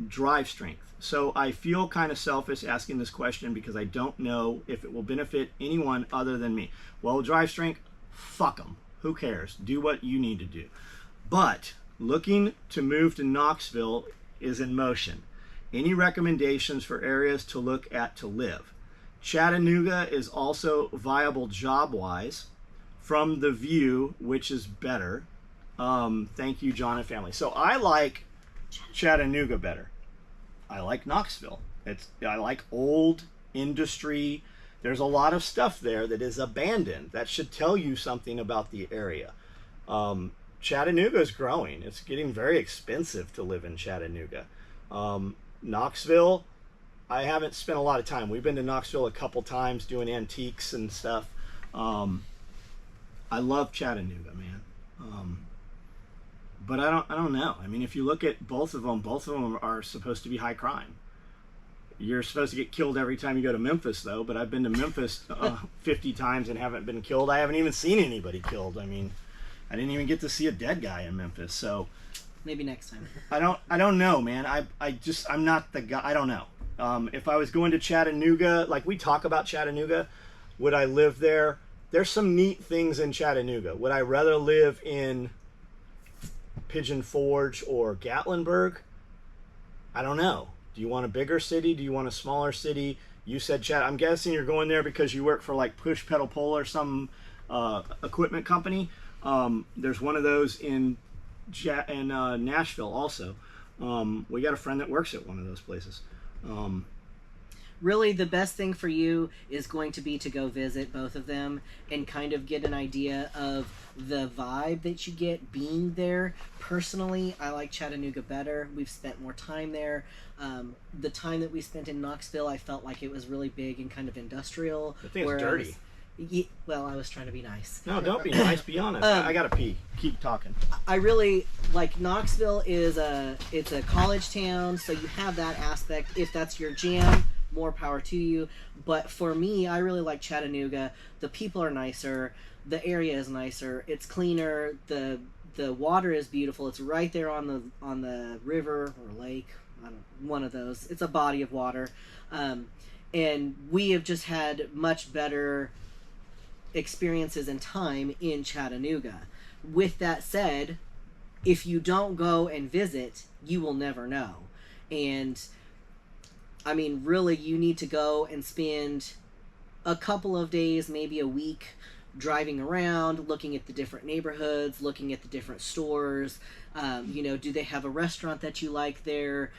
drive strength. So I feel kind of selfish asking this question because I don't know if it will benefit anyone other than me. Well, drive strength, fuck them. Who cares? Do what you need to do. But looking to move to Knoxville is in motion. Any recommendations for areas to look at to live? Chattanooga is also viable job-wise. From the View, which is better. Thank you, John and family. So I like Chattanooga better. I like Knoxville. I like old industry. There's a lot of stuff there that is abandoned. That should tell you something about the area. Chattanooga is growing. It's getting very expensive to live in Chattanooga. Knoxville, I haven't spent a lot of time. We've been to Knoxville a couple times doing antiques and stuff. I love Chattanooga, man. But I don't know. I mean, if you look at both of them are supposed to be high crime. You're supposed to get killed every time you go to Memphis, though. But I've been to Memphis 50 times and haven't been killed. I haven't even seen anybody killed. I mean, I didn't even get to see a dead guy in Memphis. So maybe next time. I don't know, man. I'm not the guy. I don't know. If I was going to Chattanooga, like we talk about Chattanooga, would I live there? There's some neat things in Chattanooga. Would I rather live in Pigeon Forge or Gatlinburg? I don't know. Do you want a bigger city? Do you want a smaller city? You said I'm guessing you're going there because you work for like Push Pedal Pull or some equipment company. There's one of those in Nashville also. We got a friend that works at one of those places. Really, the best thing for you is going to be to go visit both of them and kind of get an idea of the vibe that you get being there. Personally, I like Chattanooga better. We've spent more time there. The time that we spent in Knoxville, I felt like it was really big and kind of industrial. I think it's dirty. Well, I was trying to be nice. No, don't be nice. Be honest. I gotta pee. Keep talking. I really like Knoxville. It's a college town, so you have that aspect. If that's your jam, more power to you. But for me, I really like Chattanooga. The people are nicer. The area is nicer. It's cleaner. The water is beautiful. It's right there on the river or lake. One of those. It's a body of water. And we have just had much better experiences and time in Chattanooga. With that said, if you don't go and visit, you will never know. And I mean, really, you need to go and spend a couple of days, maybe a week, driving around, looking at the different neighborhoods, looking at the different stores. Do they have a restaurant that you like there?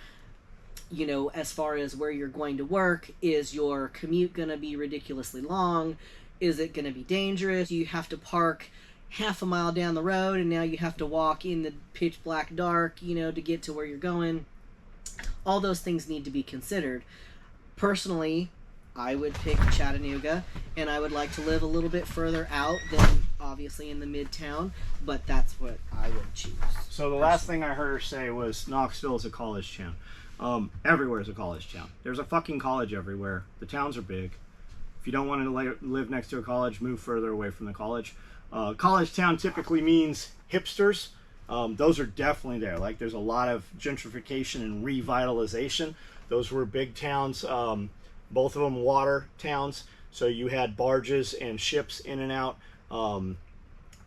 As far as where you're going to work, is your commute going to be ridiculously long? Is it going to be dangerous? You have to park half a mile down the road, and now you have to walk in the pitch black dark, to get to where you're going. All those things need to be considered. Personally, I would pick Chattanooga, and I would like to live a little bit further out than obviously in the midtown, but that's what I would choose. So the last thing I heard her say was Knoxville is a college town. Everywhere is a college town. There's a fucking college everywhere. The towns are big. If you don't want to live next to a college, move further away from the college. College town typically means hipsters. Those are definitely there. Like, there's a lot of gentrification and revitalization. Those were big towns, both of them water towns. So you had barges and ships in and out.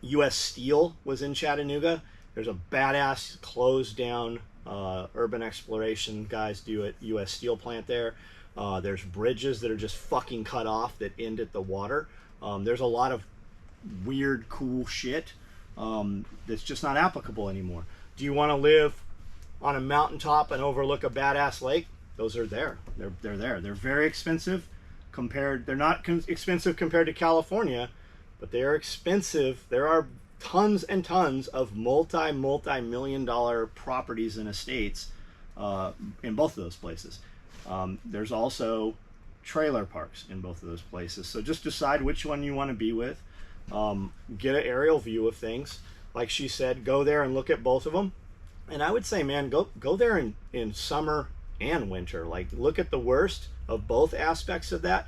U.S. Steel was in Chattanooga. There's a badass closed down urban exploration guys do at U.S. Steel plant there. There's bridges that are just fucking cut off that end at the water. There's a lot of weird, cool shit that's just not applicable anymore. Do you want to live on a mountaintop and overlook a badass lake? Those are there. They're there. They're very expensive compared. They're not expensive compared to California, but they are expensive. There are tons and tons of multi-million dollar properties and estates in both of those places. There's also trailer parks in both of those places. So just decide which one you want to be with. Get an aerial view of things. Like she said, go there and look at both of them. And I would say, man, go there in summer and winter. Like, look at the worst of both aspects of that.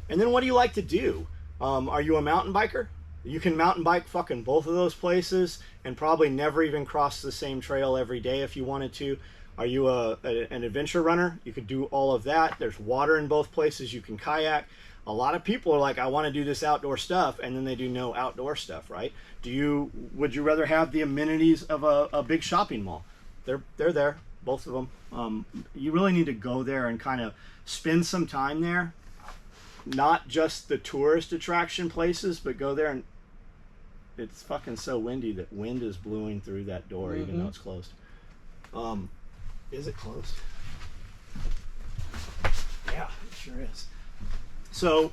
And then what do you like to do? Are you a mountain biker? You can mountain bike fucking both of those places and probably never even cross the same trail every day if you wanted to. Are you an adventure runner? You could do all of that. There's water in both places. You can kayak. A lot of people are like, I want to do this outdoor stuff, and then they do no outdoor stuff, right? Would you rather have the amenities of a big shopping mall? They're there, both of them. You really need to go there and kind of spend some time there. Not just the tourist attraction places, but go there and it's fucking so windy that wind is blowing through that door even though it's closed. Is it closed? Yeah, it sure is. So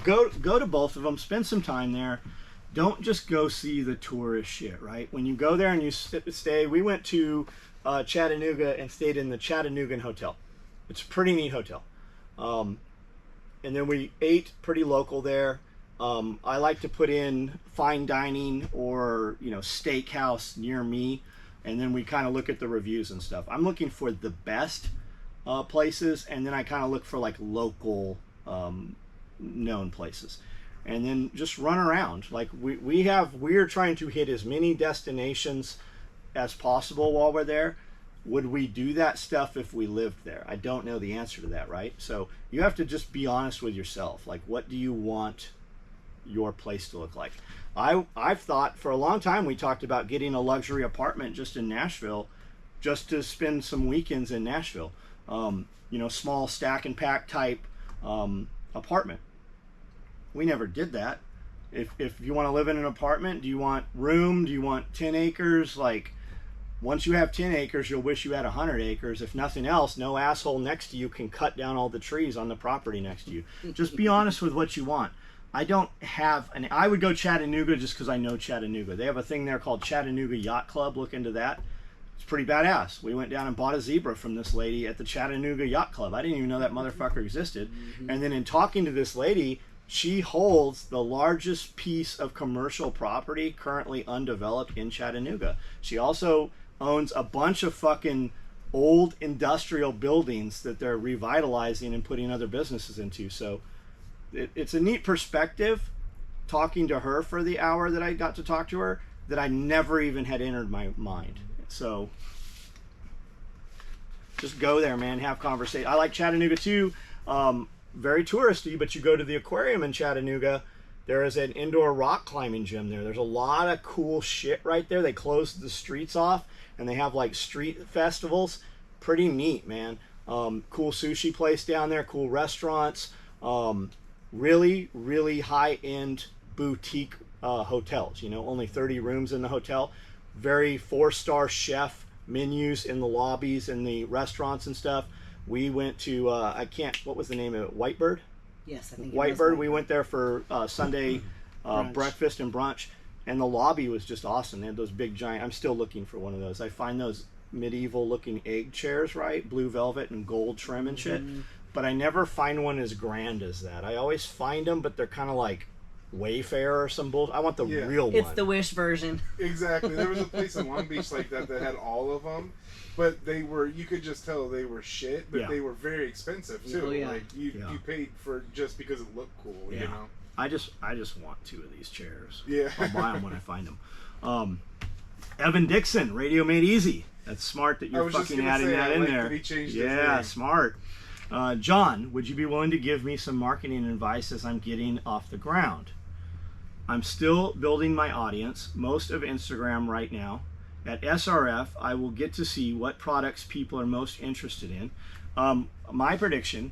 go to both of them, spend some time there. Don't just go see the tourist shit, right? When you go there and you stay, we went to Chattanooga and stayed in the Chattanooga Hotel. It's a pretty neat hotel. And then we ate pretty local there. I like to put in fine dining or, steakhouse near me. And then we kind of look at the reviews and stuff. I'm looking for the best places. And then I kind of look for like local known places. And then just run around. Like we're trying to hit as many destinations as possible while we're there. Would we do that stuff if we lived there? I don't know the answer to that, right? So you have to just be honest with yourself. Like, what do you want your place to look like? I've thought for a long time, we talked about getting a luxury apartment just in Nashville, just to spend some weekends in Nashville. Small stack and pack type apartment. We never did that. If you want to live in an apartment, do you want room? Do you want 10 acres? Like, once you have 10 acres, you'll wish you had 100 acres. If nothing else, no asshole next to you can cut down all the trees on the property next to you. Just be honest with what you want. I would go Chattanooga just because I know Chattanooga. They have a thing there called Chattanooga Yacht Club. Look into that. It's pretty badass. We went down and bought a zebra from this lady at the Chattanooga Yacht Club. I didn't even know that motherfucker existed. And then in talking to this lady, she holds the largest piece of commercial property currently undeveloped in Chattanooga. She also owns a bunch of fucking old industrial buildings that they're revitalizing and putting other businesses into. So it's a neat perspective talking to her for the hour that I got to talk to her that I never even had entered my mind. So just go there, man. Have conversation. I like Chattanooga too. Very touristy, but you go to the aquarium in Chattanooga, there is an indoor rock climbing gym there. There's a lot of cool shit right there. They closed the streets off and they have like street festivals. Pretty neat, man. Cool sushi place down there, cool restaurants, really, really high-end boutique hotels. Only 30 rooms in the hotel. Very 4-star chef menus in the lobbies and the restaurants and stuff. We went to, what was the name of it? Whitebird? Yes, I think Whitebird. We went there for Sunday breakfast and brunch, and the lobby was just awesome. They had those big giant, I'm still looking for one of those. I find those medieval looking egg chairs, right? Blue velvet and gold trim and shit. But I never find one as grand as that. I always find them, but they're kind of like Wayfair or some bullshit. I want the real one. It's the Wish version. Exactly. There was a place in Long Beach like that had all of them. But you could just tell they were shit, but they were very expensive too. Oh, yeah. Like you paid for just because it looked cool, I just want 2 of these chairs. Yeah. I'll buy them when I find them. Evan Dixon, Radio Made Easy. That's smart that you're fucking adding that in there. Yeah, smart. John, would you be willing to give me some marketing advice as I'm getting off the ground? I'm still building my audience, most of Instagram right now. At SRF, I will get to see what products people are most interested in. My prediction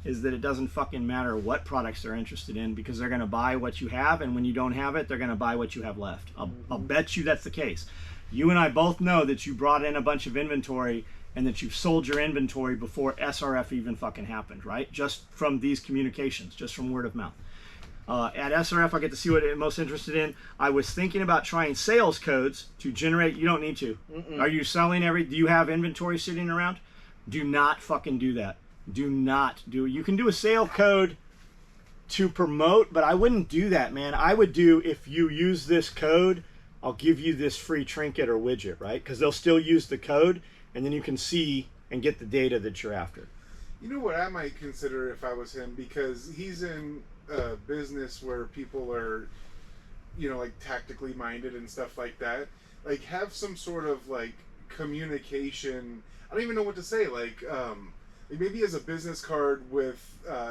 is that it doesn't fucking matter what products they're interested in because they're going to buy what you have, and when you don't have it, they're going to buy what you have left. I'll bet you that's the case. You and I both know that you brought in a bunch of inventory and that you've sold your inventory before SRF even fucking happened, right? Just from these communications, just from word of mouth. At SRF, I get to see what I'm most interested in. I was thinking about trying sales codes to generate. You don't need to. Are you selling do you have inventory sitting around? Do not fucking do that. Do not do it. You can do a sale code to promote, but I wouldn't do that, man. I would do, if you use this code, I'll give you this free trinket or widget, right? Because they'll still use the code, and then you can see and get the data that you're after. You know what I might consider if I was him, because he's in a business where people are like tactically minded and stuff like that, like have some sort of like communication. I don't even know what to say. Like maybe as a business card with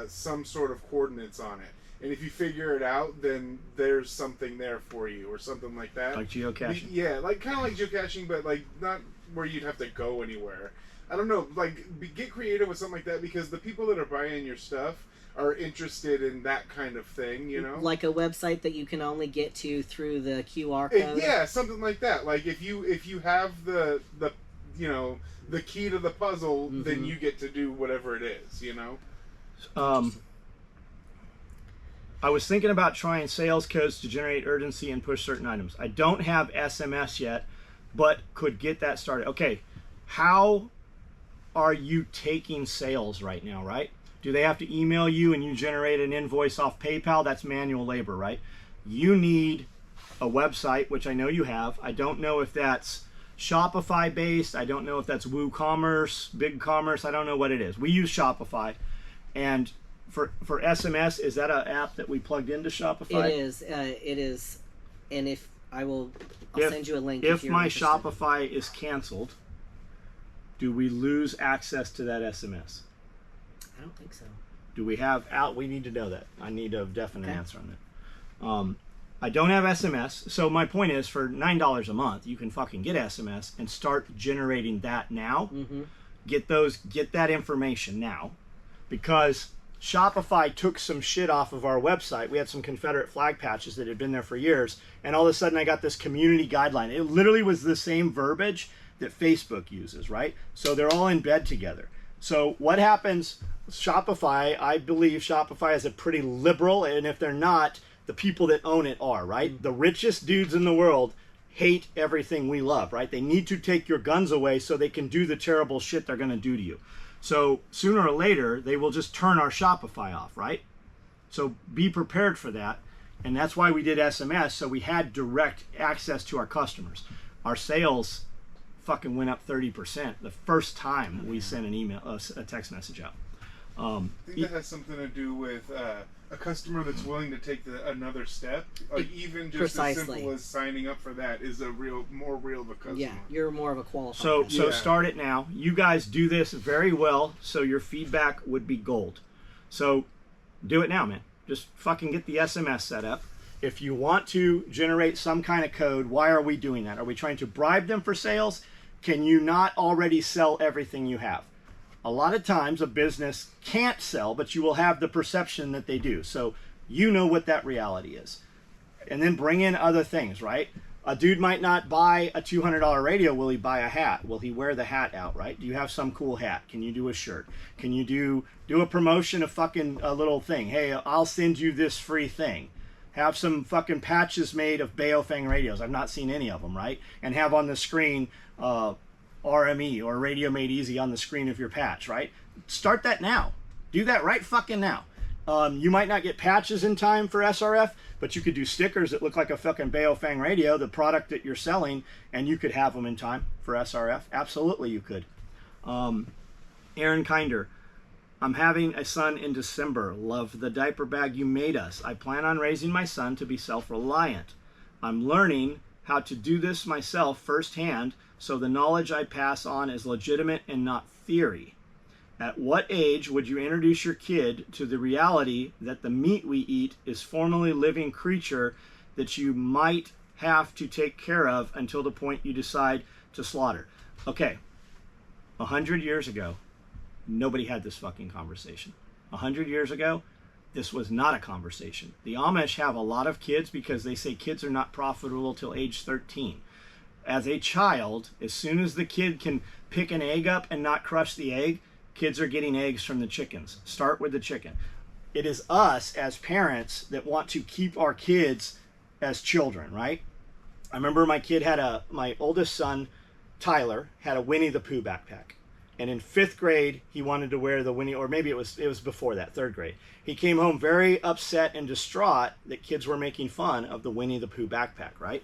some sort of coordinates on it. And if you figure it out, then there's something there for you, or something like that. Like geocaching? Yeah, like kind of like geocaching, but like not where you'd have to go anywhere. I don't know, like get creative with something like that, because the people that are buying your stuff are interested in that kind of thing, Like a website that you can only get to through the QR code. Yeah, something like that. Like if you have the the key to the puzzle, then you get to do whatever it is, I was thinking about trying sales codes to generate urgency and push certain items. I don't have SMS yet, but could get that started. Okay, how are you taking sales right now, right? Do they have to email you and you generate an invoice off PayPal? That's manual labor, right? You need a website, which I know you have. I don't know if that's Shopify based. I don't know if that's WooCommerce, BigCommerce. I don't know what it is. We use Shopify. And for SMS, is that an app that we plugged into Shopify? It is. And I'll send you a link. If my interested. Shopify is canceled, do we lose access to that SMS? I don't think so. Do we have out? We need to know that. I need a definite answer on that. I don't have SMS, so my point is, for $9 a month, you can fucking get SMS and start generating that now. Get that information now, because Shopify took some shit off of our website. We had some Confederate flag patches that had been there for years, and all of a sudden I got this community guideline. It literally was the same verbiage that Facebook uses, right? So they're all in bed together. So what happens? Shopify, I believe Shopify is a pretty liberal, and if they're not, the people that own it are, right? The richest dudes in the world hate everything we love, right? They need to take your guns away so they can do the terrible shit they're going to do to you. So sooner or later, they will just turn our Shopify off, right? So be prepared for that. And that's why we did SMS, so we had direct access to our customers. Our sales fucking went up 30% the first time we sent an email, a text message out. I think that has something to do with a customer that's willing to take another step. Even just as simple as signing up for that is more real of a customer. Yeah, you're more of a qualified. So start it now. You guys do this very well, so your feedback would be gold. So do it now, man. Just fucking get the SMS set up. If you want to generate some kind of code, why are we doing that? Are we trying to bribe them for sales? Can you not already sell everything you have? A lot of times a business can't sell, but you will have the perception that they do. So you know what that reality is. And then bring in other things, right? A dude might not buy a $200 radio. Will he buy a hat? Will he wear the hat out, right? Do you have some cool hat? Can you do a shirt? Can you do a promotion of fucking a little thing? Hey, I'll send you this free thing. Have some fucking patches made of Baofeng radios. I've not seen any of them, right? And have on the screen RME or Radio Made Easy on the screen of your patch, right? Start that now. Do that right fucking now. You might not get patches in time for SRF, but you could do stickers that look like a fucking Baofeng radio, the product that you're selling, and you could have them in time for SRF. Absolutely you could. Aaron Kinder, I'm having a son in December. Love the diaper bag you made us. I plan on raising my son to be self-reliant. I'm learning how to do this myself firsthand, so the knowledge I pass on is legitimate and not theory. At what age would you introduce your kid to the reality that the meat we eat is formerly living creature that you might have to take care of until the point you decide to slaughter? Okay, 100 years ago, nobody had this fucking conversation. 100 years ago, this was not a conversation. The Amish have a lot of kids because they say kids are not profitable till age 13. As a child, as soon as the kid can pick an egg up and not crush the egg, kids are getting eggs from the chickens. Start with the chicken. It is us as parents that want to keep our kids as children, right? I remember my oldest son, Tyler, had a Winnie the Pooh backpack. And in 5th grade, he wanted to wear the Winnie, or maybe it was before that, 3rd grade. He came home very upset and distraught that kids were making fun of the Winnie the Pooh backpack, right?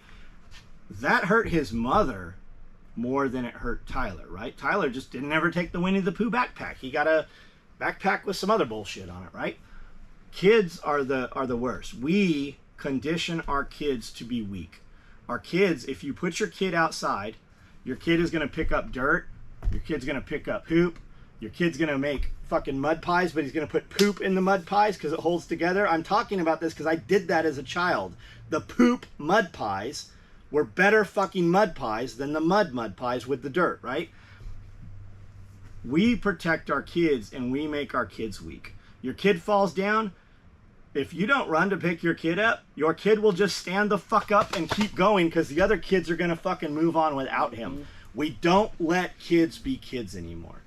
That hurt his mother more than it hurt Tyler, right? Tyler just didn't ever take the Winnie the Pooh backpack. He got a backpack with some other bullshit on it, right? Kids are the worst. We condition our kids to be weak. Our kids, if you put your kid outside, your kid is going to pick up dirt, your kid's going to pick up poop, your kid's going to make fucking mud pies, but he's going to put poop in the mud pies because it holds together. I'm talking about this because I did that as a child. The poop mud pies were better fucking mud pies than the mud pies with the dirt, right? We protect our kids and we make our kids weak. Your kid falls down, if you don't run to pick your kid up, your kid will just stand the fuck up and keep going because the other kids are going to fucking move on without him. We don't let kids be kids anymore.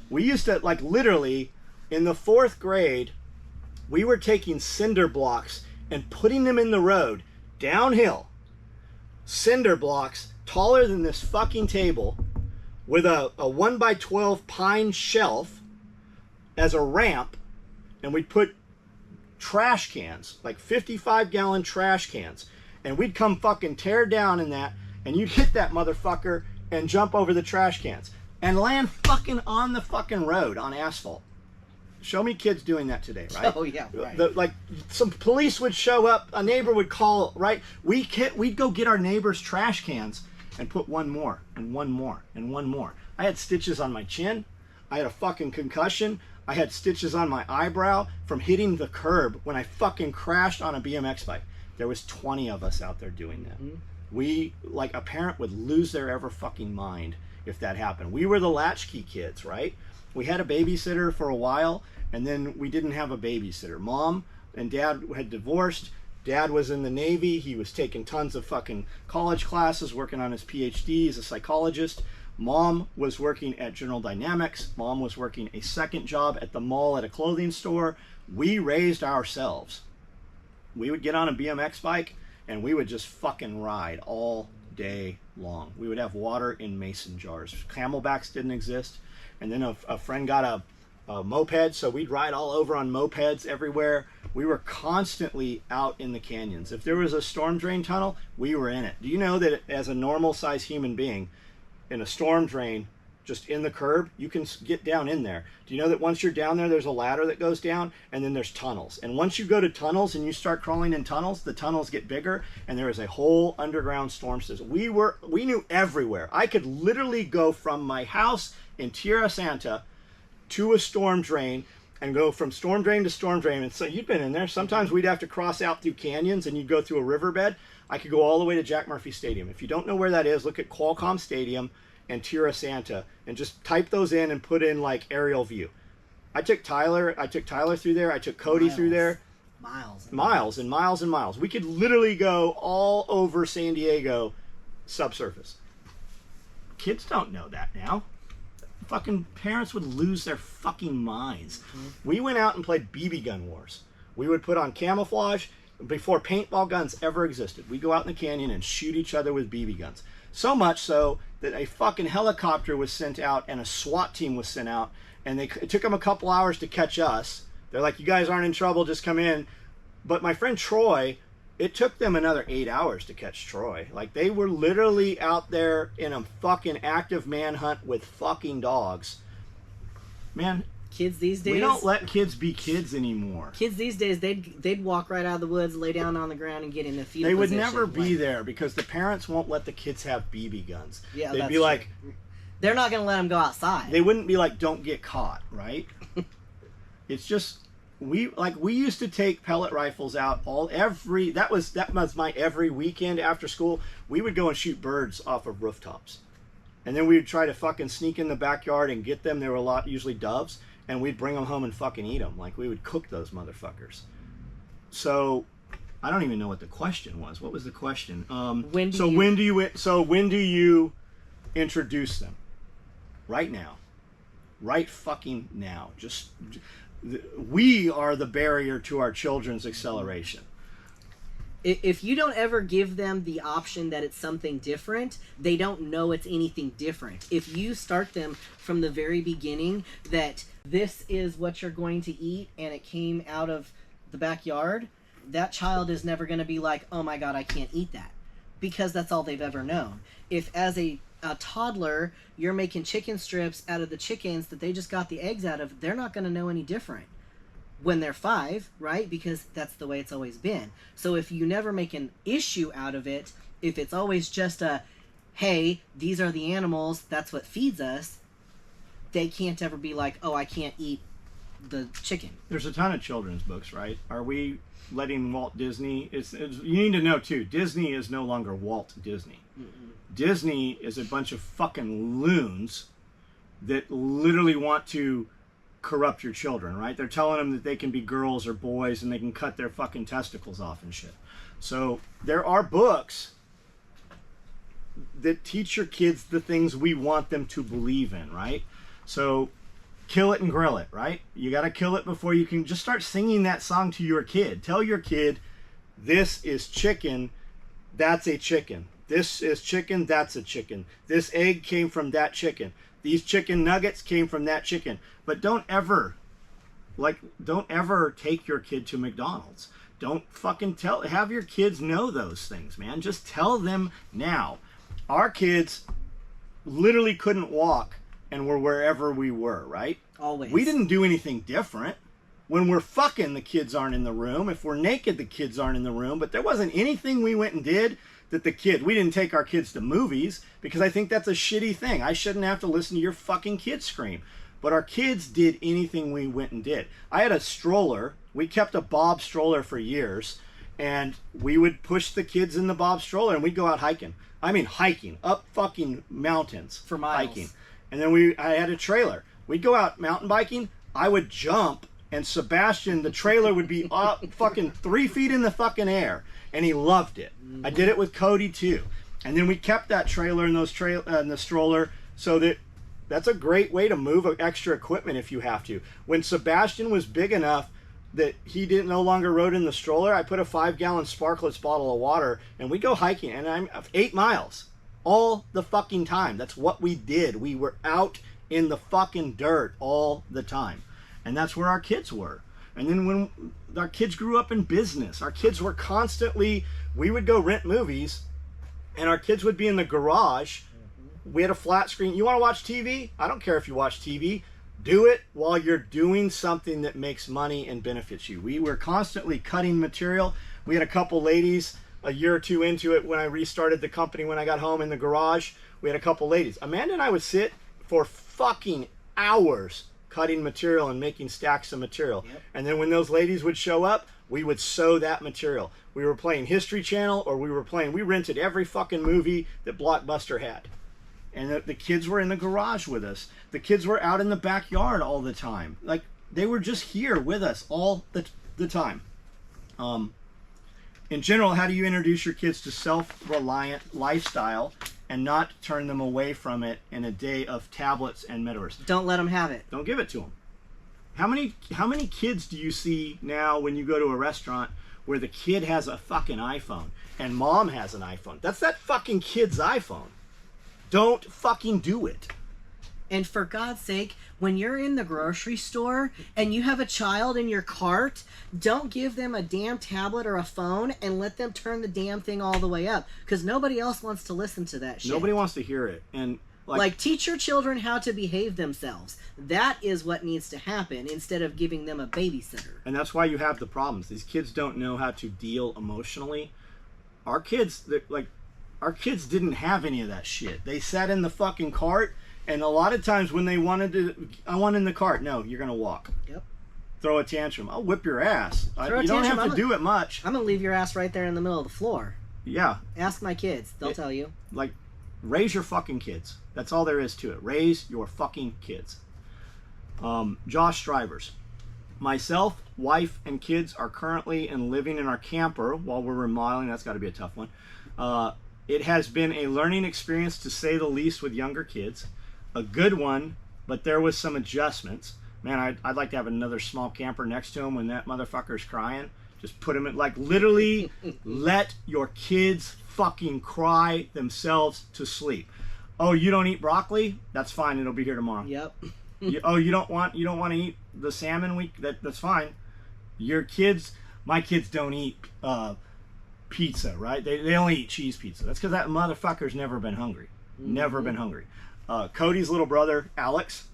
We used to, like, literally, in the 4th grade, we were taking cinder blocks and putting them in the road, downhill. Cinder blocks taller than this fucking table with a 1x12 pine shelf as a ramp, and we'd put trash cans, like 55-gallon trash cans, and we'd come fucking tear down in that, and you'd hit that motherfucker and jump over the trash cans and land fucking on the fucking road on asphalt. Show me kids doing that today, right? Oh yeah, right. Like some police would show up, a neighbor would call, right? We'd go get our neighbor's trash cans and put one more and one more and one more. I had stitches on my chin. I had a fucking concussion. I had stitches on my eyebrow from hitting the curb when I fucking crashed on a BMX bike. There was 20 of us out there doing that. Mm-hmm. We, like, a parent would lose their ever fucking mind if that happened. We were the latchkey kids, right? We had a babysitter for a while, and then we didn't have a babysitter. Mom and Dad had divorced. Dad was in the Navy. He was taking tons of fucking college classes, working on his PhD as a psychologist. Mom was working at General Dynamics. Mom was working a second job at the mall at a clothing store. We raised ourselves. We would get on a BMX bike and we would just fucking ride all day long. We would have water in mason jars. Camelbacks didn't exist. And then a friend got a moped, so we'd ride all over on mopeds everywhere. We were constantly out in the canyons. If there was a storm drain tunnel, we were in it. Do you know that as a normal sized human being, in a storm drain, just in the curb, you can get down in there. Do you know that once you're down there, there's a ladder that goes down, and then there's tunnels. And once you go to tunnels and you start crawling in tunnels, the tunnels get bigger, and there is a whole underground storm system. We knew everywhere. I could literally go from my house in Tierra Santa to a storm drain and go from storm drain to storm drain. And so you've been in there. Sometimes we'd have to cross out through canyons and you'd go through a riverbed. I could go all the way to Jack Murphy Stadium. If you don't know where that is, look at Qualcomm Stadium and Tierra Santa and just type those in and put in like aerial view. I took Tyler through there. I took Cody through there. Miles and miles and miles. We could literally go all over San Diego subsurface. Kids don't know that now. Fucking parents would lose their fucking minds. Mm-hmm. We went out and played BB gun wars. We would put on camouflage before paintball guns ever existed. We'd go out in the canyon and shoot each other with BB guns. So much so that a fucking helicopter was sent out and a SWAT team was sent out, and it took them a couple hours to catch us. They're like, you guys aren't in trouble, just come in. But my friend Troy, it took them another 8 hours to catch Troy. Like, they were literally out there in a fucking active manhunt with fucking dogs. Man, kids these days, we don't let kids be kids anymore. Kids these days, they'd walk right out of the woods, lay down on the ground, and get in the fetal They would position. never be there because the parents won't let the kids have BB guns. Yeah, they'd that's be true. like, they're not going to let them go outside. They wouldn't be like, don't get caught, right? It's just we used to take pellet rifles out that was my every weekend after school. We would go and shoot birds off of rooftops, and then we would try to fucking sneak in the backyard and get them. There were usually doves, and we'd bring them home and fucking eat them. Like, we would cook those motherfuckers. So I don't even know what the question was. What was the question? When do you introduce them? Right now. Right fucking now. We are the barrier to our children's acceleration. If you don't ever give them the option that it's something different, they don't know it's anything different. If you start them from the very beginning that this is what you're going to eat and it came out of the backyard, that child is never going to be like, oh my God, I can't eat that. Because that's all they've ever known. If as a toddler, you're making chicken strips out of the chickens that they just got the eggs out of, they're not going to know any different. when they're 5, right? Because that's the way it's always been. So if you never make an issue out of it, if it's always just a, hey, these are the animals, that's what feeds us, they can't ever be like, oh, I can't eat the chicken. There's a ton of children's books, right? Are we letting Walt Disney... you need to know, too, Disney is no longer Walt Disney. Disney is a bunch of fucking loons that literally want to corrupt your children, right? They're telling them that they can be girls or boys and they can cut their fucking testicles off and shit. So there are books that teach your kids the things we want them to believe in, right? So kill it and grill it, right? You got to kill it before you can just start singing that song to your kid. Tell your kid, this is chicken, that's a chicken. This is chicken, that's a chicken. This egg came from that chicken. These chicken nuggets came from that chicken. But don't ever take your kid to McDonald's. Don't fucking have your kids know those things, man. Just tell them now. Our kids literally couldn't walk and were wherever we were, right? Always. We didn't do anything different. When we're fucking, the kids aren't in the room. If we're naked, the kids aren't in the room. But there wasn't anything we went and did that we didn't take our kids to movies, because I think that's a shitty thing. I shouldn't have to listen to your fucking kids scream. But our kids did anything we went and did. I had a stroller. We kept a Bob stroller for years, and we would push the kids in the Bob stroller, and we'd go out hiking. I mean hiking, up fucking mountains. For miles. Hiking. And then I had a trailer. We'd go out mountain biking. I would jump, and Sebastian, the trailer would be up fucking 3 feet in the fucking air. And he loved it. I did it with Cody too. And then we kept that trailer and the stroller, so that's a great way to move extra equipment if you have to. When Sebastian was big enough that he no longer rode in the stroller, I put a 5-gallon Sparklets bottle of water, and we go hiking, and I'm 8 miles all the fucking time. That's what we did. We were out in the fucking dirt all the time. And that's where our kids were. And then when our kids grew up in business, our kids were constantly, we would go rent movies, and our kids would be in the garage. We had a flat screen. You want to watch TV? I don't care if you watch TV. Do it while you're doing something that makes money and benefits you. We were constantly cutting material. We had a couple ladies a year or two into it when I restarted the company when I got home in the garage. We had a couple ladies. Amanda and I would sit for fucking hours cutting material and making stacks of material. Yep. And then when those ladies would show up, we would sew that material. We were playing History Channel, or we rented every fucking movie that Blockbuster had. And the kids were in the garage with us. The kids were out in the backyard all the time. Like, they were just here with us all the time. In general, how do you introduce your kids to self-reliant lifestyle and not turn them away from it in a day of tablets and metaverse? Don't let them have it. Don't give it to them. How many kids do you see now when you go to a restaurant where the kid has a fucking iPhone and mom has an iPhone? That's that fucking kid's iPhone. Don't fucking do it. And for God's sake, when you're in the grocery store and you have a child in your cart, don't give them a damn tablet or a phone and let them turn the damn thing all the way up, because nobody else wants to listen to that shit. Nobody wants to hear it. And like teach your children how to behave themselves. That is what needs to happen, instead of giving them a babysitter. And that's why you have the problems. These kids don't know how to deal emotionally. Our kids didn't have any of that shit. They sat in the fucking cart, and a lot of times when they I want in the cart. No, you're gonna walk. Yep. Throw a tantrum. I'll whip your ass. You don't have to do it much. I'm gonna leave your ass right there in the middle of the floor. Yeah. Ask my kids. They'll tell you. Like, raise your fucking kids. That's all there is to it. Raise your fucking kids. Josh Strivers. Myself, wife, and kids are currently living in our camper while we're remodeling. That's got to be a tough one. It has been a learning experience, to say the least, with younger kids. A good one, but there was some adjustments. Man, I'd like to have another small camper next to him when that motherfucker's crying. Just put him in, like, literally let your kids fucking cry themselves to sleep. Oh, you don't eat broccoli? That's fine. It'll be here tomorrow. Yep. You don't want to eat the salmon? That's fine. My kids don't eat pizza, right? They only eat cheese pizza. That's because that motherfucker's never been hungry. Mm-hmm. Never been hungry. Cody's little brother, Alex,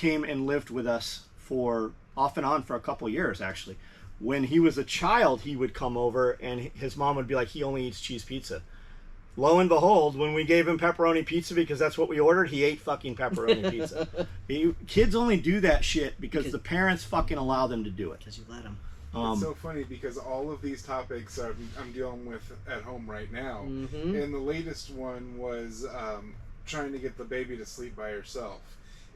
came and lived with us for off and on for a couple years, actually. When he was a child, he would come over and his mom would be like, he only eats cheese pizza. Lo and behold, when we gave him pepperoni pizza because that's what we ordered, he ate fucking pepperoni pizza. Kids only do that shit because the parents fucking allow them to do it. Because you let them. It's so funny because all of these topics I'm dealing with at home right now. Mm-hmm. And the latest one was trying to get the baby to sleep by herself.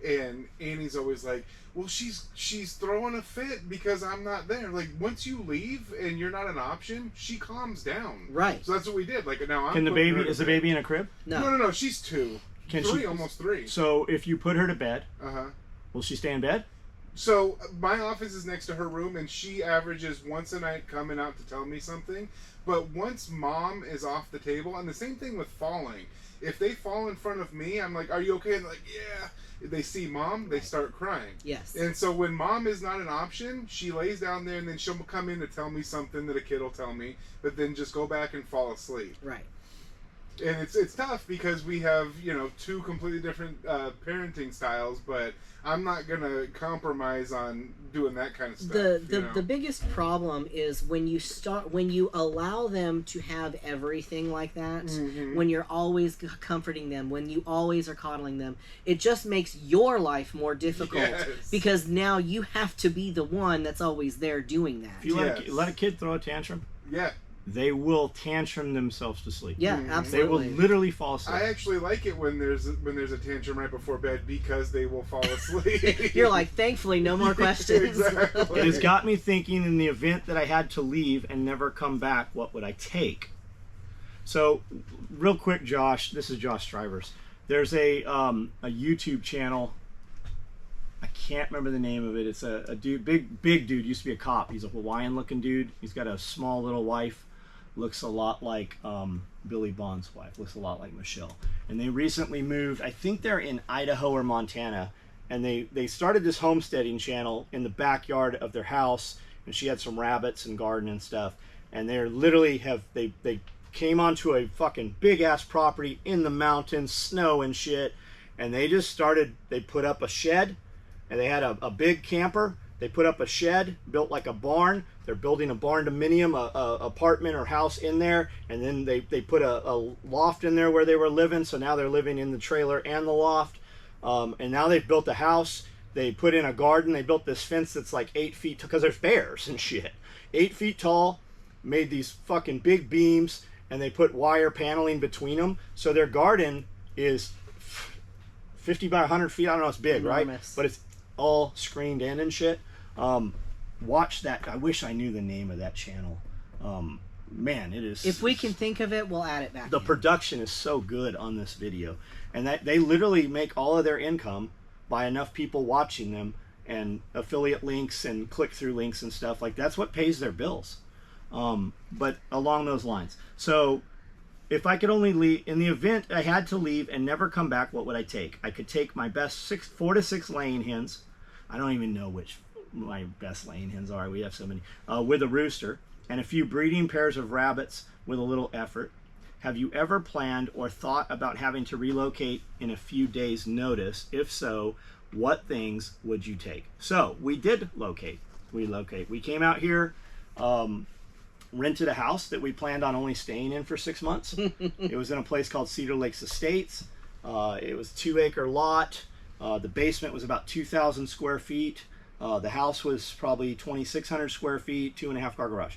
And Annie's always like, well, she's throwing a fit because I'm not there. Like, once you leave and you're not an option, she calms down. Right. So that's what we did. Like, now I'm Is the baby in a crib? No. She's 2. Can three, she, almost 3. So if you put her to bed, will she stay in bed? So my office is next to her room, and she averages once a night coming out to tell me something. But once mom is off the table, and the same thing with falling. If they fall in front of me, I'm like, are you okay? And they're like, yeah. They see mom, they start crying. Yes. And so when mom is not an option, she lays down there, and then she'll come in to tell me something that a kid will tell me, but then just go back and fall asleep. Right. And it's tough because we have, 2 completely different parenting styles, but I'm not gonna compromise on doing that kind of stuff. The biggest problem is when you allow them to have everything like that, Mm-hmm. when you're always comforting them, when you always are coddling them, it just makes your life more difficult. Yes. Because now you have to be the one that's always there doing that. If you let a kid throw a tantrum, Yeah. they will tantrum themselves to sleep. Yeah, Mhm. absolutely. They will literally fall asleep. I actually like it when there's a tantrum right before bed because they will fall asleep. You're like, thankfully, no more questions. Exactly. It has got me thinking, in the event that I had to leave and never come back, what would I take? So, real quick, Josh, this is Josh Strivers. There's a YouTube channel. I can't remember the name of it. It's a dude, big dude, used to be a cop. He's a Hawaiian looking dude. He's got a small little wife. Looks a lot like Billy Bond's wife. Looks a lot like Michelle. And they recently moved. I think they're in Idaho or Montana. And they started this homesteading channel in the backyard of their house. And she had some rabbits and garden and stuff. And they're literally they came onto a fucking big ass property in the mountains, snow and shit. And they just started. They put up a shed, and they had a big camper. They put up a shed, built like a barn. They're building a barn-dominium, a apartment or house in there, and then they put a loft in there where they were living. So now they're living in the trailer and the loft. And now they've built a house. They put in a garden. They built this fence that's like 8 feet tall, because there's bears and shit. 8 feet tall. Made these fucking big beams, and they put wire paneling between them. So their garden is 50 by 100 feet. I don't know, it's big, Enormous. right? But it's all screened in and shit. Watch that. I wish I knew the name of that channel. Man, it is. If we can think of it, we'll add it back. The in. production is so good on this video, and that they literally make all of their income by enough people watching them and affiliate links and click-through links and stuff. Like, that's what pays their bills. But along those lines. So if I could only leave, in the event I had to leave and never come back, what would I take? I could take my best 4 to 6 laying hens. I don't even know which my best laying hens are. We have so many. With a rooster and a few breeding pairs of rabbits with a little effort. Have you ever planned or thought about having to relocate in a few days' notice? If so, what things would you take? So we did relocate. We came out here, rented a house that we planned on only staying in for 6 months. It was in a place called Cedar Lakes Estates. It was a 2-acre lot. The basement was about 2,000 square feet. The house was probably 2,600 square feet, 2.5-car garage.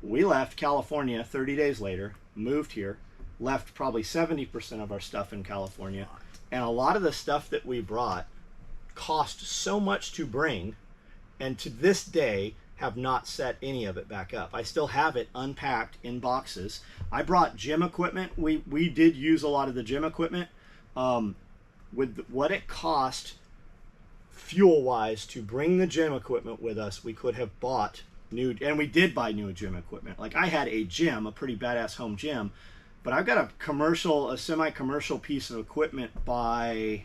We left California 30 days later, moved here, left probably 70% of our stuff in California. And a lot of the stuff that we brought cost so much to bring, and to this day have not set any of it back up. I still have it unpacked in boxes. I brought gym equipment. We did use a lot of the gym equipment. With what it cost fuel-wise to bring the gym equipment with us, we could have bought new, and we did buy new gym equipment. Like, I had a gym, a pretty badass home gym, but I've got a semi-commercial piece of equipment by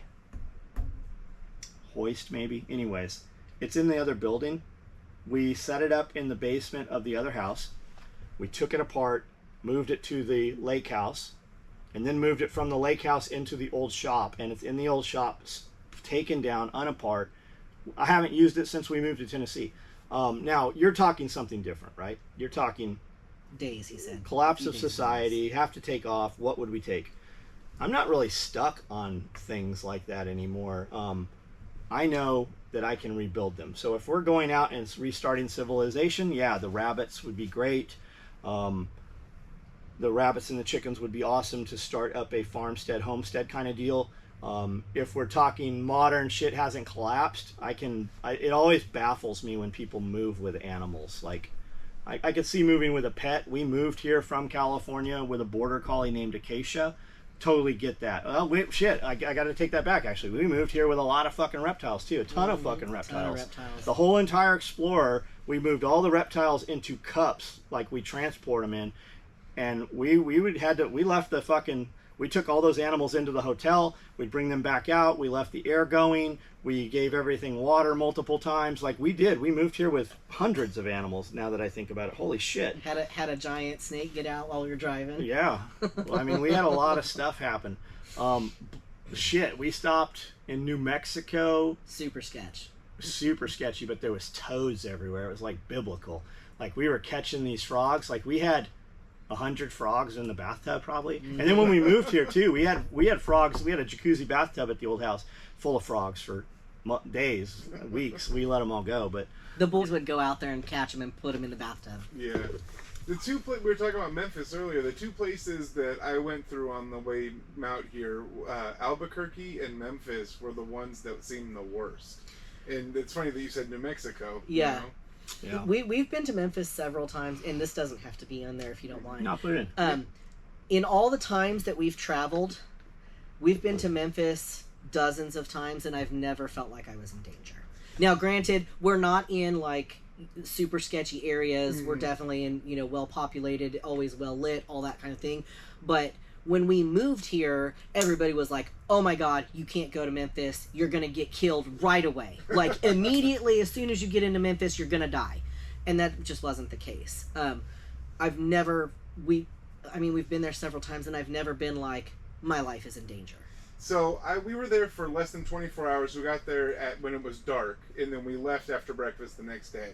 Hoist, maybe. Anyways, it's in the other building. We set it up in the basement of the other house. We took it apart, moved it to the lake house, and then moved it from the lake house into the old shop. And it's in the old shop taken down, unapart. I haven't used it since we moved to Tennessee. Now, you're talking something different, right? You're talking days, he said. Collapse of society, have to take off. What would we take? I'm not really stuck on things like that anymore. I know that I can rebuild them. So if we're going out and restarting civilization, yeah, the rabbits would be great. The rabbits and the chickens would be awesome to start up a farmstead, homestead kind of deal. If we're talking modern shit hasn't collapsed, it always baffles me when people move with animals. Like, I could see moving with a pet. We moved here from California with a border collie named Acacia. Totally get that. Oh, wait, shit, I got to take that back, actually. We moved here with a lot of fucking reptiles, too. A ton of fucking reptiles. The whole entire Explorer, we moved all the reptiles into cups, like we transport them in. And we left the fucking... We took all those animals into the hotel. We'd bring them back out. We left the air going. We gave everything water multiple times. Like we did. We moved here with hundreds of animals, now that I think about it. Holy shit. Had a giant snake get out while we were driving. Yeah. Well, I mean, we had a lot of stuff happen. Shit, we stopped in New Mexico. Super sketchy, but there was toads everywhere. It was like biblical. Like we were catching these frogs. Like we had 100 frogs in the bathtub probably. And then when we moved here too, we had frogs. We had a jacuzzi bathtub at the old house full of frogs for days, weeks. We let them all go, but the boys would go out there and catch them and put them in the bathtub. Yeah. We were talking about Memphis earlier. The two places that I went through on the way out here, Albuquerque and Memphis, were the ones that seemed the worst. And it's funny that you said New Mexico. Yeah. You know? yeah. We've been to Memphis several times, and this doesn't have to be on there if you don't mind. No, put it in. In all the times that we've traveled, we've been to Memphis dozens of times, and I've never felt like I was in danger. Now, granted, we're not in like super sketchy areas. Mm-hmm. We're definitely in, well populated, always well lit, all that kind of thing. But when we moved here, everybody was like, oh my God, you can't go to Memphis. You're going to get killed right away. Like immediately, as soon as you get into Memphis, you're going to die. And that just wasn't the case. We've been there several times, and I've never been like, my life is in danger. So we were there for less than 24 hours. We got there when it was dark, and then we left after breakfast the next day.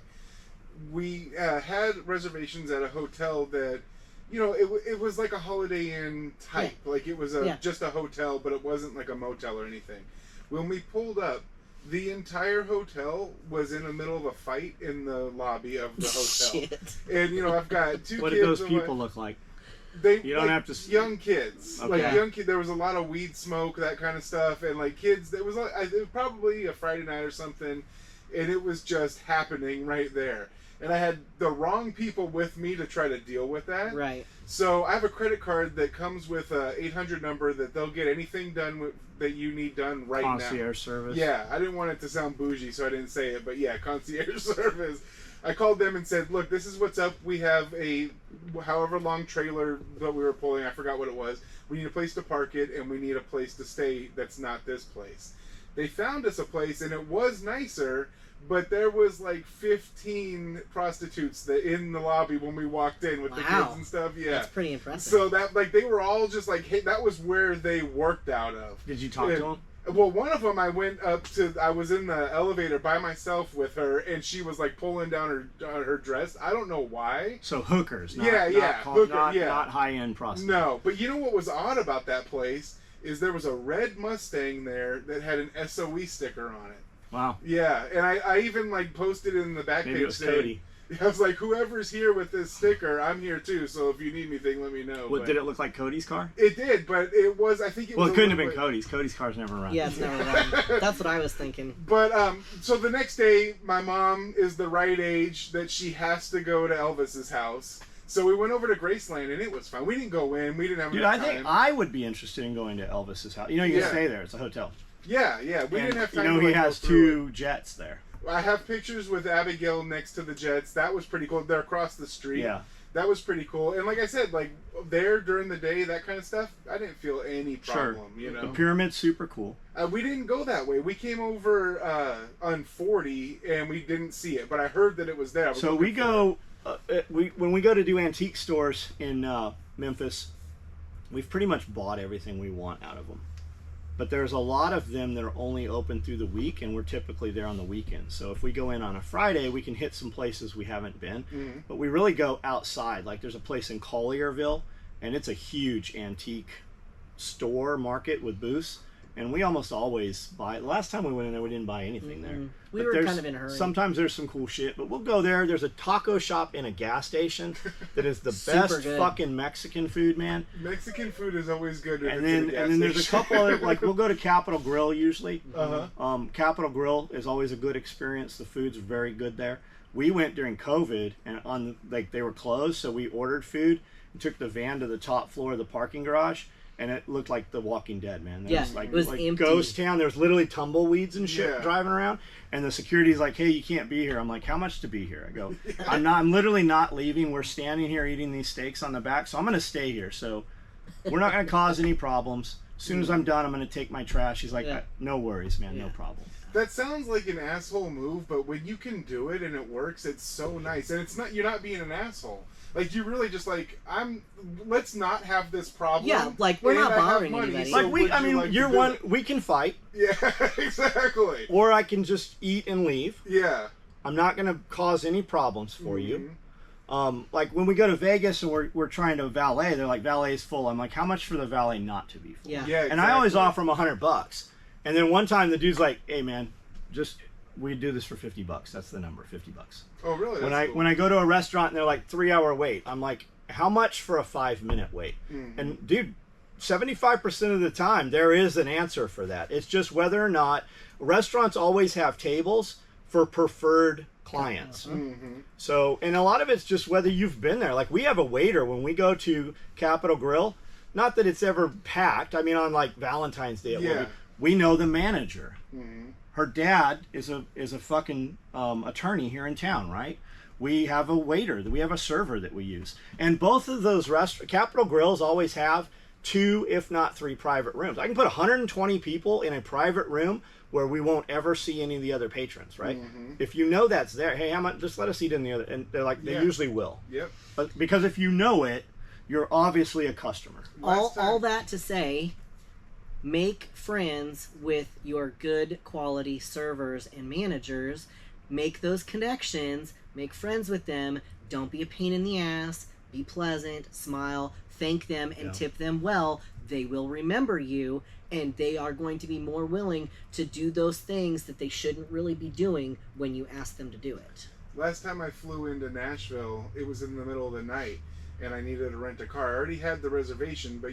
We had reservations at a hotel that, it was like a Holiday Inn type. Yeah. Like it was just a hotel, but it wasn't like a motel or anything. When we pulled up, the entire hotel was in the middle of a fight in the lobby of the hotel. Shit. And, I've got two kids. What did those people look like? You don't have to. Young kids, okay. Like young kids. There was a lot of weed smoke, that kind of stuff, and like kids. It was probably a Friday night or something, and it was just happening right there. And I had the wrong people with me to try to deal with that. Right. So I have a credit card that comes with a 800 number that they'll get anything done that you need done right now. Concierge service. Yeah, I didn't want it to sound bougie, so I didn't say it. But yeah, concierge service. I called them and said, look, this is what's up. We have a however long trailer that we were pulling. I forgot what it was. We need a place to park it, and we need a place to stay that's not this place. They found us a place, and it was nicer, but there was like 15 prostitutes in the lobby when we walked in with the kids and stuff. Yeah. That's pretty impressive. So that, they were all just like, hey, that was where they worked out of. Did you talk to them? Well, one of them I was in the elevator by myself with her, and she was like pulling down her dress. I don't know why. So hookers, not high-end prostitutes. No, but you know what was odd about that place is there was a red Mustang there that had an SOE sticker on it. Wow. Yeah, and I even like posted in the back Maybe page it was Cody. I was like, whoever's here with this sticker, I'm here too. So if you need anything, let me know. Well, did it look like Cody's car? It did, but it was. I think it. Well, was it couldn't have been Cody's. Cody's car's never run. Yeah, it's never run. That's what I was thinking. But so the next day, my mom is the right age that she has to go to Elvis's house. So we went over to Graceland, and it was fine. We didn't go in. We didn't have enough time. I think I would be interested in going to Elvis's house. You can stay there. It's a hotel. Yeah. We didn't have time. He has two jets there. I have pictures with Abigail next to the jets. That was pretty cool. They're across the street. Yeah. That was pretty cool. And like I said, like there during the day, that kind of stuff, I didn't feel any problem, The pyramid's super cool. We didn't go that way. We came over on 40 and we didn't see it, but I heard that it was there. So we go, when we go to do antique stores in Memphis, we've pretty much bought everything we want out of them. But there's a lot of them that are only open through the week, and we're typically there on the weekends. So if we go in on a Friday, we can hit some places we haven't been. But we really go outside. Like there's a place in Collierville, and it's a huge antique store market with booths. And we almost always buy. Last time we went in there, we didn't buy anything there. We were kind of in a hurry. Sometimes there's some cool shit, but we'll go there. There's a taco shop in a gas station that is the best fucking Mexican food, man. Mexican food is always good. And then there's a couple other, like we'll go to Capitol Grill usually. Capitol Grill is always a good experience. The food's very good there. We went during COVID, and they were closed, so we ordered food and took the van to the top floor of the parking garage. And it looked like The Walking Dead, man. It was empty. Ghost town. There was literally tumbleweeds and shit driving around. And the security's like, "Hey, you can't be here." I'm like, "How much to be here?" I go, I'm literally not leaving. We're standing here eating these steaks on the back, so I'm going to stay here. So we're not going to cause any problems. As soon as I'm done, I'm going to take my trash. He's like, "No worries, man. No problem." That sounds like an asshole move, but when you can do it and it works, it's so nice. And it's not, you're not being an asshole. Like, you really just like, let's not have this problem. Yeah, like, we're not bothering anybody. Like, we can fight. Yeah, exactly. Or I can just eat and leave. Yeah. I'm not going to cause any problems for you. Like, when we go to Vegas and we're trying to valet, they're like, valet's full. I'm like, how much for the valet not to be full? Yeah. Exactly. And I always offer them $100. And then one time the dude's like, "Hey, man, we do this for $50. That's the number, $50." Oh, really? When I go to a restaurant and they're like 3-hour wait, I'm like, how much for a 5-minute wait? And dude, 75% of the time there is an answer for that. It's just whether or not restaurants always have tables for preferred clients. So, and a lot of it's just whether you've been there. Like, we have a waiter when we go to Capitol Grill. Not that it's ever packed. I mean, on like Valentine's Day, we know the manager. Her dad is a fucking attorney here in town, right? We have a waiter, we have a server that we use, and both of those Capitol Grills always have 2, if not 3, private rooms. I can put 120 people in a private room where we won't ever see any of the other patrons, right? If you know that's there, hey, how much? Just let us eat in the other, and they're like, they usually will. Yep. But because if you know it, you're obviously a customer. All that to say, make friends with your good quality servers and managers. Make those connections. Make friends with them. Don't be a pain in the ass. Be pleasant. Smile. Thank them and tip them well. They will remember you, and they are going to be more willing to do those things that they shouldn't really be doing when you ask them to do it. Last time I flew into Nashville, it was in the middle of the night. And I needed to rent a car. I already had the reservation, but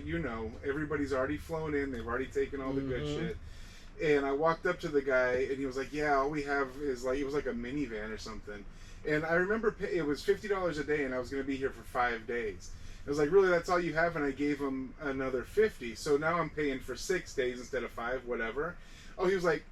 everybody's already flown in. They've already taken all the good shit. And I walked up to the guy, and he was like, "Yeah, all we have is like," it was like a minivan or something. And I remember it was $50 a day, and I was going to be here for 5 days. I was like, "Really, that's all you have?" And I gave him another $50. So now I'm paying for 6 days instead of 5, whatever. Oh, he was like,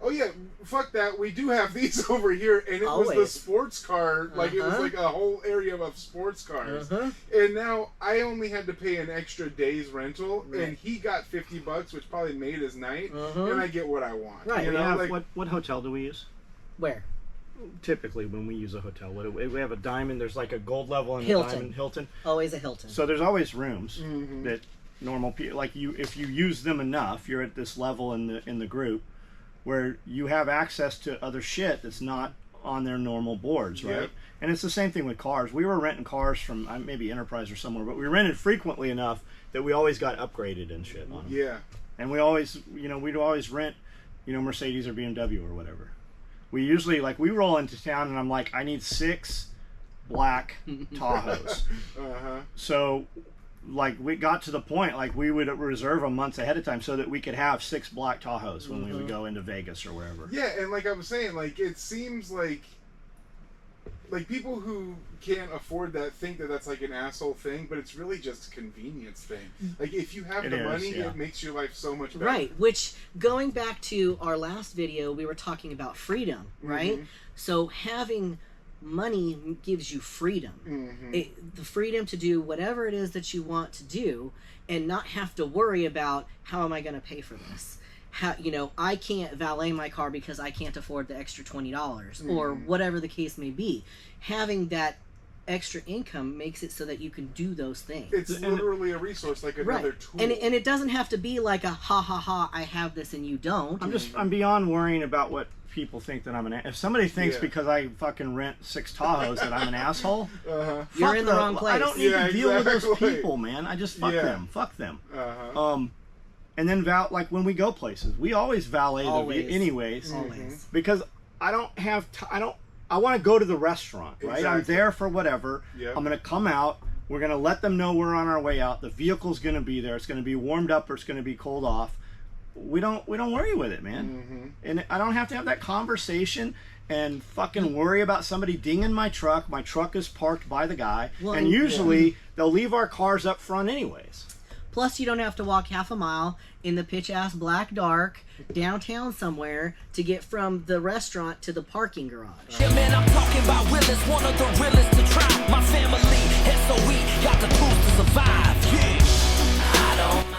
"Oh yeah, fuck that. We do have these over here," and it was the sports car. Like it was like a whole area of sports cars. And now I only had to pay an extra day's rental, and he got $50, which probably made his night. And I get what I want. Right. You know, like, what hotel do we use? Where? Typically, when we use a hotel, we have a diamond. There's like a gold level and Hilton. a diamond. Hilton. Always a Hilton. So there's always rooms that normal people, like you, if you use them enough, you're at this level in the group where you have access to other shit that's not on their normal boards, right? Yep. And it's the same thing with cars. We were renting cars from maybe Enterprise or somewhere, but we rented frequently enough that we always got upgraded and shit on them. Yeah. And we always, we'd always rent, Mercedes or BMW or whatever. We usually, like, we roll into town and I'm like, I need 6 black Tahoes. So, like, we got to the point, like, we would reserve them months ahead of time so that we could have 6 black Tahoes when we would go into Vegas or wherever. Yeah, and like I was saying, like, it seems like people who can't afford that think that that's like an asshole thing, but it's really just a convenience thing. Like, if you have the money, it makes your life so much better. Right, which, going back to our last video, we were talking about freedom, right? So having money gives you freedom. The freedom to do whatever it is that you want to do and not have to worry about, how am I going to pay for this? How, I can't valet my car because I can't afford the extra $20 or whatever the case may be. Having that extra income makes it so that you can do those things. It's literally a resource, like another tool. And it doesn't have to be like a ha ha ha, I have this and you don't. I'm beyond worrying about what people think that I'm an if somebody thinks because I fucking rent 6 Tahoes that I'm an asshole, you're in the wrong place. I don't need to deal with those people, man. I just fuck them. And then like when we go places, we always valet the anyways. Always. Because I don't have I want to go to the restaurant, right? Exactly. I'm there for whatever. Yep. I'm going to come out. We're going to let them know we're on our way out. The vehicle's going to be there. It's going to be warmed up or it's going to be cold off. We don't worry with it, man. And I don't have to have that conversation and fucking worry about somebody dinging my truck. My truck is parked by the guy. Well, and usually they'll leave our cars up front anyways. Plus, you don't have to walk half a mile in the pitch-ass black dark downtown somewhere to get from the restaurant to the parking garage. Yeah, man, I'm talking about realest, one of the realest to try. My family, SOE, got the tools to survive. Yeah, I don't